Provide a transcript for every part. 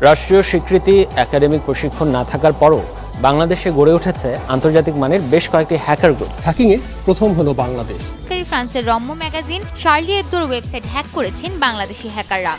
রাষ্ট্রীয় স্বীকৃতি, একাডেমিক প্রশিক্ষণ না থাকার পরও বাংলাদেশে গড়ে উঠেছে আন্তর্জাতিক মানের বেশ কয়েকটি হ্যাকার গ্রুপ। হ্যাকিংয়ে প্রথম হলো বাংলাদেশ। ফ্রান্সের রম্য ম্যাগাজিন শার্লি এবদোর ওয়েবসাইট হ্যাক করেছেন বাংলাদেশি হ্যাকাররা।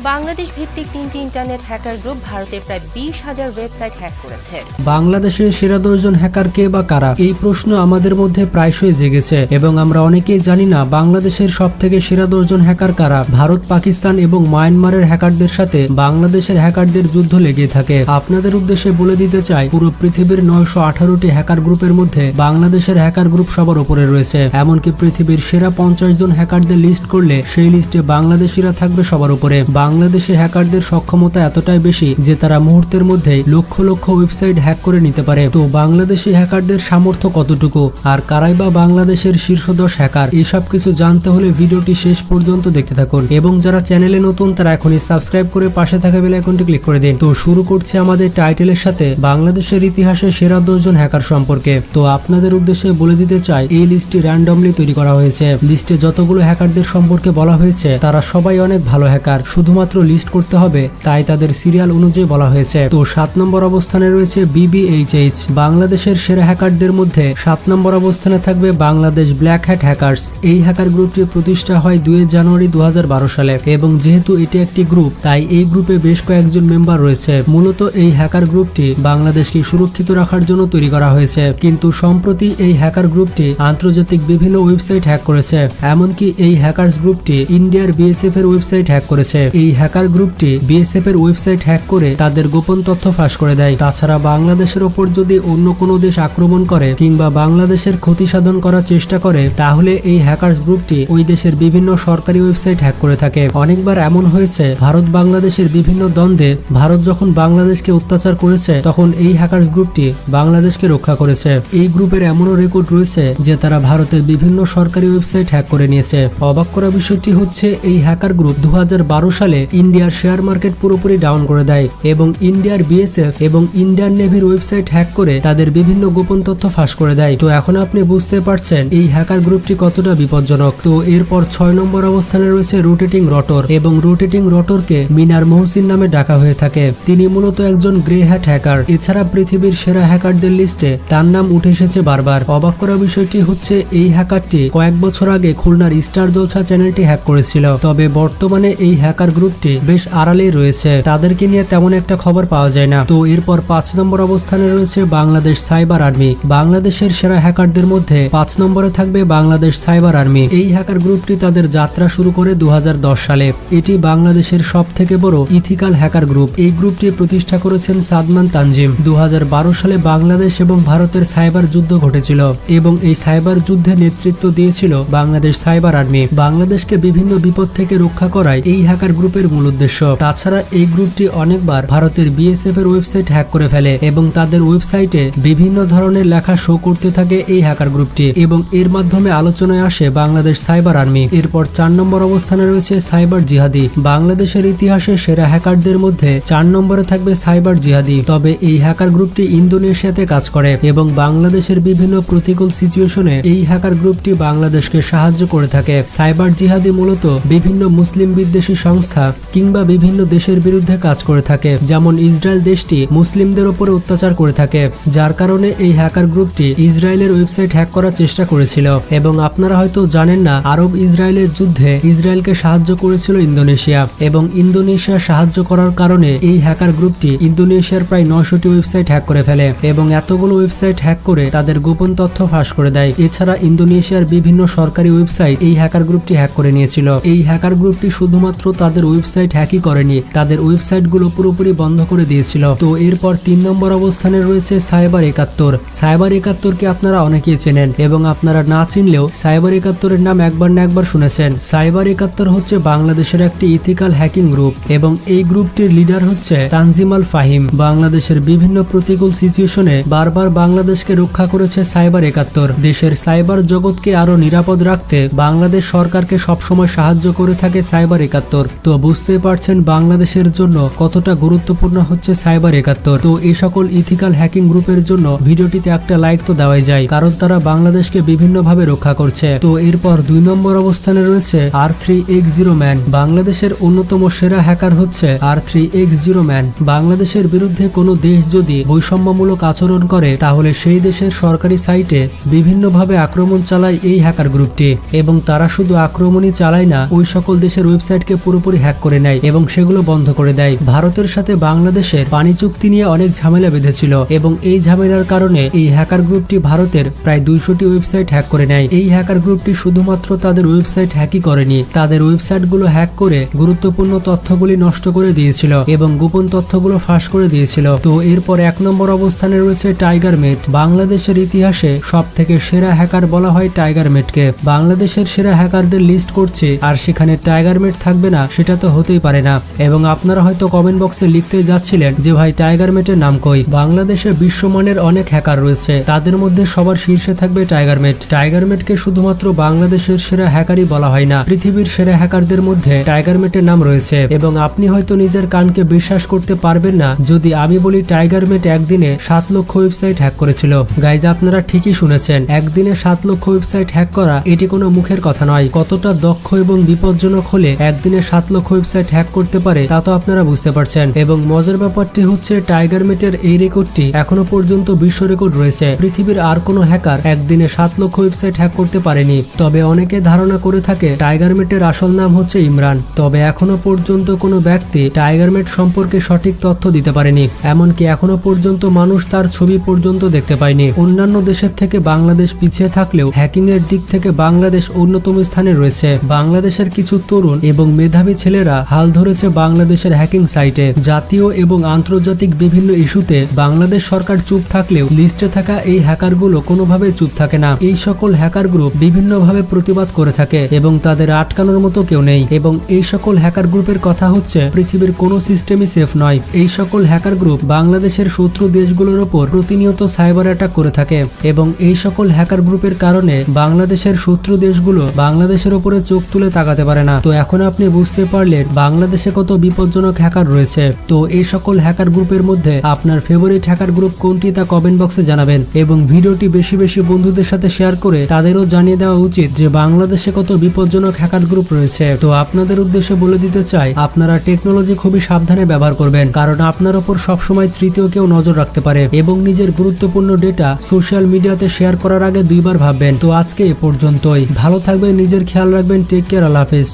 বাংলাদেশ ভিত্তিক 3টি ইন্টারনেট হ্যাকার গ্রুপ ভারতের প্রায় 20,000 ওয়েবসাইট হ্যাক করেছে। বাংলাদেশের সেরা 10 জন হ্যাকার কে বা কারা, এই প্রশ্ন আমাদের মধ্যে প্রায়শই জেগেছে এবং আমরা অনেকেই জানি না বাংলাদেশের সবথেকে সেরা 10 জন হ্যাকার কারা। ভারত, পাকিস্তান এবং মায়ানমারের হ্যাকারদের সাথে বাংলাদেশের হ্যাকারদের যুদ্ধ লেগে থাকে। আপনাদের উদ্দেশ্যে বলে দিতে চাই, পুরো পৃথিবীর 918টি হ্যাকার গ্রুপের মধ্যে বাংলাদেশের হ্যাকার গ্রুপ সবার উপরে রয়েছে। এমনকি পৃথিবীর সেরা 50 জন হ্যাকারদের লিস্ট করলে সেই লিস্টে বাংলাদেশিরা থাকবে সবার উপরে। বাংলাদেশে হ্যাকারদের সক্ষমতা এতটাই বেশি যে তারা মুহূর্তের মধ্যেই লক্ষ লক্ষ ওয়েবসাইট হ্যাক করে নিতে পারে। তো বাংলাদেশি হ্যাকারদের সামর্থ্য কতটুকু, আর কারাই বা বাংলাদেশের শীর্ষ 10 হ্যাকার, এসব কিছু জানতে হলে ভিডিওটি শেষ পর্যন্ত দেখতে থাকুন এবং যারা চ্যানেলে নতুন তারা এখনই সাবস্ক্রাইব করে পাশে থাকা বেল আইকনটি ক্লিক করে দিন। তো শুরু করছি আমাদের টাইটেলের সাথে বাংলাদেশের ইতিহাসে সেরা 10 জন হ্যাকার সম্পর্কে। তো আপনাদের উদ্দেশ্যে বলে দিতে চাই, এই লিস্টটি র্যান্ডমলি তৈরি করা হয়েছে। লিস্টে যতগুলো হ্যাকারদের সম্পর্কে বলা হয়েছে তারা সবাই অনেক ভালো হ্যাকার, শুধুমাত্র লিস্ট করতে হবে, তাই তাদের সিরিয়াল অনুযায়ী বলা হয়েছে। তো 7 নম্বর অবস্থানে রয়েছে BBHH। বাংলাদেশের সেরা হ্যাকারদের মধ্যে 7 নম্বর অবস্থানে থাকবে বাংলাদেশ ব্ল্যাক হ্যাট হ্যাকার্স। এই হ্যাকার গ্রুপটি প্রতিষ্ঠা হয় 2 জানুয়ারি 2012 সালে এবং যেহেতু এটি একটি গ্রুপ তাই এই গ্রুপে বেশ কয়েকজন মেম্বার রয়েছে। মূলত এই হ্যাকার গ্রুপটি বাংলাদেশকে সুরক্ষিত রাখার জন্য তৈরি করা হয়েছে, কিন্তু সম্প্রতি এই হ্যাকার গ্রুপটি আন্তর্জাতিক বিভিন্ন ওয়েবসাইট হ্যাক করেছে। এমনকি এই হ্যাকার্স গ্রুপটি ইন্ডিয়ার BSF এর ওয়েবসাইট হ্যাক করেছে। এই হ্যাকার গ্রুপটি BSF এর ওয়েবসাইট হ্যাক করে তাদের গোপন তথ্য ফাঁস করে দেয়। তাছাড়া বাংলাদেশের ওপর যদি অন্য কোনো দেশ আক্রমণ করে কিংবা বাংলাদেশের ক্ষতি সাধন করার চেষ্টা করে তাহলে এই হ্যাকার্স গ্রুপটি ওই দেশের বিভিন্ন সরকারি ওয়েবসাইট হ্যাক করে থাকে। অনেকবার এমন হয়েছে ভারত বাংলাদেশের বিভিন্ন দ্বন্দ্বে ভারত যখন বাংলাদেশকে অত্যাচার করেছে তখন এই হ্যাকার্স গ্রুপটি বাংলাদেশকে রক্ষা করেছে। এই গ্রুপের এমনও রেকর্ড রয়েছে যে তারা ভারতের বিভিন্ন সরকারি ওয়েবসাইট হ্যাক করে নিয়েছে। অবাক করা বিষয়টি হচ্ছে এই হ্যাকার গ্রুপ 2012 সালে ইন্ডিয়ার শেয়ার মার্কেট পুরোপুরি ডাউন করে দেয় এবং ইন্ডিয়ার BSF এবং ইন্ডিয়ান নেভির ওয়েবসাইট হ্যাক করে তাদের বিভিন্ন গোপন তথ্য ফাঁস করে দেয়। তো এখন আপনি বুঝতে পারছেন এই হ্যাকার গ্রুপটি কতটা বিপজ্জনক। তো এরপর 6 নম্বর অবস্থানে রয়েছে রোটেটিং রটর এবং রোটেটিং রটরকে মিনার মহসিন নামে ডাকা হয়ে থাকে। তিনি মূলত একজন গ্রে হ্যাট হ্যাকার। এছাড়া পৃথিবীর সেরা হ্যাকারদের লিস্টে তার নাম উঠে এসেছে বারবার। অবাক করা বিষয়টি হচ্ছে এই হ্যাকারটি কয়েক বছর আগে খুলনার স্টার জলসা চ্যানেলটি হ্যাক করেছিল, তবে বর্তমানে এই হ্যাকার গ্রুপটি বেশ আড়ালেই রয়েছে, তাদেরকে নিয়ে তেমন একটা খবর পাওয়া যায় না। তো এরপর 5 নম্বর অবস্থানে রয়েছে বাংলাদেশ সাইবার আর্মি। বাংলাদেশের সেরা হ্যাকারদের মধ্যে 5 নম্বরে থাকবে বাংলাদেশ সাইবার আর্মি। এই হ্যাকার গ্রুপটি তাদের যাত্রা শুরু করে 2010 সালে। এটি বাংলাদেশের সব থেকে বড় ইথিক্যাল হ্যাকার গ্রুপ। এই গ্রুপটি প্রতিষ্ঠা করেছেন সাদমান তানজিম। 2012 সালে বাংলাদেশ এবং ভারতের সাইবার যুদ্ধ ঘটেছিল এবং এই সাইবার যুদ্ধে নেতৃত্ব দিয়েছিল বাংলাদেশ সাইবার আর্মি। বাংলাদেশকে বিভিন্ন বিপদ থেকে রক্ষা করাই এই হ্যাকার গ্রুপের মূল উদ্দেশ্য। তাছাড়া এই গ্রুপটি অনেকবার ভারতের BSF এর ওয়েবসাইট হ্যাক করে ফেলে এবং তাদের ওয়েবসাইটে বিভিন্ন ধরনের লেখা শো করতে থাকে এই হ্যাকার গ্রুপটি এবং এর মাধ্যমে আলোচনায় আসে বাংলাদেশ সাইবার আর্মি। এরপর 4 নম্বর অবস্থানে রয়েছে সাইবার জিহাদি। বাংলাদেশের ইতিহাসে সেরা হ্যাকারদের মধ্যে 4 নম্বরে থাকবে সাইবার জিহাদি। তবে এই হ্যাকার গ্রুপটি ইন্দোনেশিয়াতে কাজ করে এবং বাংলাদেশের বিভিন্ন প্রতিকূল সিচুয়েশনে এই হ্যাকার গ্রুপটি বাংলাদেশকে সাহায্য করে থাকে। সাইবার জিহাদি মূলত বিভিন্ন মুসলিম বিদ্বেষী সংস্থা কিংবা বিভিন্ন দেশের বিরুদ্ধে কাজ করে থাকে, যেমন ইসরায়েল দেশটি মুসলিমদের উপরে অত্যাচার করে থাকে, যার কারণে এই হ্যাকার গ্রুপটি ইসরায়েলের ওয়েবসাইট হ্যাক করার চেষ্টা করেছিল। এবং আপনারা হয়তো জানেন না, আরব ইসরায়েলের যুদ্ধে ইসরায়েলকে সাহায্য করেছিল ইন্দোনেশিয়া এবং ইন্দোনেশিয়া সাহায্য করার কারণে এই হ্যাকার গ্রুপটি ইন্দোনেশিয়ার প্রায় 900টি ওয়েবসাইট হ্যাক করে ফেলে এবং এতগুলো ওয়েবসাইট হ্যাক করে তাদের গোপন তথ্য ফাঁস করে দেয়। এছাড়া ইন্দোনেশিয়ার বিভিন্ন সরকারি ওয়েবসাইট এই হ্যাকার গ্রুপটি হ্যাক করে নিয়েছিল। এই হ্যাকার গ্রুপটি শুধুমাত্র তাদের ওয়েবসাইট হ্যাকই করেনি, তাদের ওয়েবসাইটগুলো পুরোপুরি বন্ধ করে দিয়েছিল। তো এরপর 3 নম্বর অবস্থানে রয়েছে সাইবার 71। সাইবার 71কে আপনারা অনেকেই চেনেন এবং আপনারা না চিনলেও সাইবার 71-এর নাম একবার না একবার শুনেছেন। সাইবার 71 হচ্ছে বাংলাদেশের একটি ইথিক্যাল হ্যাকিং গ্রুপ এবং এই গ্রুপটির লিডার হচ্ছে তানজিম আল ফাহিম। বাংলাদেশের বিভিন্ন প্রতিকূল সিচুয়েশনে বারবার বাংলাদেশকে রক্ষা করেছে সাইবার 71। দেশের সাইবার জগৎকে আরো আরো নিরাপদ রাখতে বাংলাদেশ সরকারকে সবসময় সাহায্য করে থাকে সাইবার ৭১। তো বুঝতেই পারছেন বাংলাদেশের জন্য কতটা গুরুত্বপূর্ণ হচ্ছে সাইবার ৭১। তো এই সকল ইথিক্যাল হ্যাকিং গ্রুপের জন্য ভিডিওটিতে একটা লাইক তো দেওয়াই যায়, কারণ তারা বাংলাদেশকে বিভিন্নভাবে রক্ষা করছে। তো এরপর ২ নম্বর অবস্থানে রয়েছে R3X0 ম্যান। বাংলাদেশের অন্যতম সেরা হ্যাকার হচ্ছে R3X0 ম্যান। বাংলাদেশের বিরুদ্ধে কোনো দেশ যদি বৈষম্যমূলক আচরণ করে তাহলে সেই দেশের সরকারি সাইটে বিভিন্নভাবে আক্রমণ চালায় এই হ্যাকার গ্রুপটি, এবং তারা শুধু আক্রমণই চালায় না, ওই সকল দেশের ওয়েবসাইটকে পুরোপুরি হ্যাক করে নেয় এবং সেগুলো বন্ধ করে দেয়। ভারতের সাথে বাংলাদেশের পানি চুক্তি নিয়ে অনেক ঝামেলা বেঁধেছিল এবং এই ঝামেলার কারণে এই হ্যাকার গ্রুপটি ভারতের প্রায় ২০০টি ওয়েবসাইট হ্যাক করে নেয়। এই হ্যাকার গ্রুপটি শুধুমাত্র তাদের ওয়েবসাইট হ্যাকই করেনি, তাদের ওয়েবসাইটগুলো হ্যাক করে গুরুত্বপূর্ণ তথ্যগুলি নষ্ট করে দিয়েছিল এবং গোপন তথ্যগুলো ফাঁস করে দিয়েছিল। তো এরপর ১ নম্বর অবস্থানে রয়েছে টাইগারমেট। বাংলাদেশের ইতিহাসে সব থেকে সেরা হ্যাকার বলা হয় টাইগারমেটকে। বাংলাদেশের সেরা হ্যাকারদের লিস্ট করছে আর সেখানে টাইগারমেট থাকবে না সেটা তো হতেই পারে না। এবং আপনারা হয়তো কমেন্ট বক্সে লিখতে যাচ্ছিলেন যে ভাই টাইগারমেটের নাম কই। বাংলাদেশে বিশ্বমানের অনেক হ্যাকার রয়েছে, তাদের মধ্যে সবার শীর্ষে থাকবে টাইগারমেট। টাইগারমেটকে শুধুমাত্র বাংলাদেশের সেরা হ্যাকারই বলা হয় না, পৃথিবীর সেরা হ্যাকারদের মধ্যে টাইগারমেটের নাম রয়েছে। এবং আপনি হয়তো নিজের কানকে বিশ্বাস করতে পারবেন না যদি আমি বলি টাইগারমেট একদিনে ৭ লক্ষ ওয়েবসাইট হ্যাক করেছিল। গাইজ, আপনারা ঠিকই শুনেছেন, একদিনে ৭ লক্ষ ওয়েবসাইট হ্যাক করা এটি কোনো মুখের কথা নয়। কতটা দক্ষ এবং বিপজ্জনক হলে একদিনে ৭ লক্ষ ওয়েবসাইট হ্যাক করতে পারে তা তো আপনারা বুঝতে পারছেন। এবং মজার ব্যাপারটি হচ্ছে টাইগারমেটের এই রেকর্ডটি এখনো পর্যন্ত বিশ্ব রেকর্ড রয়েছে। পৃথিবীর আর কোনো হ্যাকার একদিনে ৭ লক্ষ ওয়েবসাইট হ্যাক করতে পারেনি। তবে অনেকে ধারণা করে থাকে টাইগারমেটের আসল নাম হচ্ছে ইমরান। তবে এখনো পর্যন্ত কোনো ব্যক্তি টাইগারমেট সম্পর্কে সঠিক তথ্য দিতে পারেনি, এমনকি এখনো পর্যন্ত মানুষ তার ছবি পর্যন্ত দেখতে পায়নি। অন্যান্য দেশের থেকে বাংলাদেশ পিছিয়ে থাকলেও হ্যাকিং এর দিক থেকে বাংলাদেশ অন্যতম স্থানে রয়েছে। বাংলাদেশের কিছু তরুণ এবং মেধাবী ছেলেরা হাল ধরেছে বাংলাদেশের হ্যাকিং সাইটে। জাতীয় এবং আন্তর্জাতিক বিভিন্ন ইস্যুতে বাংলাদেশ সরকার চুপ থাকলেও লিস্টে থাকা এই হ্যাকারগুলো কোনোভাবে চুপ থাকে না। এই সকল হ্যাকার গ্রুপ বিভিন্নভাবে প্রতিবাদ করে থাকে এবং তাদের আটকানোর মতো কেউ নেই। এবং এই সকল হ্যাকার গ্রুপের কথা হচ্ছে পৃথিবীর কোনো সিস্টেমই সেফ নয়। এই সকল হ্যাকার গ্রুপ বাংলাদেশের শত্রু দেশগুলোর ওপর প্রতিনিয়ত সাইবার অ্যাটাক করে থাকে এবং এই সকল হ্যাকার গ্রুপের কারণে বাংলাদেশের শত্রু দেশগুলো বাংলাদেশের উপরে চোখ তুলে তাকাতে পারে না। তো এখন আপনি বুঝতে পারলেন বাংলাদেশে কত বিপজ্জনক হ্যাকার রয়েছে। তো এই সকল হ্যাকার গ্রুপের মধ্যে আপনার ফেভারিট হ্যাকার গ্রুপ কোনটি তা কমেন্ট বক্সে জানাবেন এবং ভিডিওটি বেশি বেশি বন্ধুদের সাথে শেয়ার করে তাদেরও জানিয়ে দেওয়া উচিত যে বাংলাদেশে কত বিপজ্জনক হ্যাকার গ্রুপ রয়েছে। তো আপনাদের উদ্দেশ্যে বলে দিতে চাই, আপনারা টেকনোলজি খুবই সাবধানে ব্যবহার করবেন, কারণ আপনার উপর সবসময় তৃতীয় কেউ নজর রাখতে পারে এবং নিজের গুরুত্বপূর্ণ ডেটা সোশ্যাল মিডিয়াতে শেয়ার করার আগে ২ বার ভাববেন। তো আজকে এ পর্যন্তই। ভালো থাকবেন, নিজের খেয়াল রাখবেন। টেক কেয়ার, আল্লাহ হাফেজ।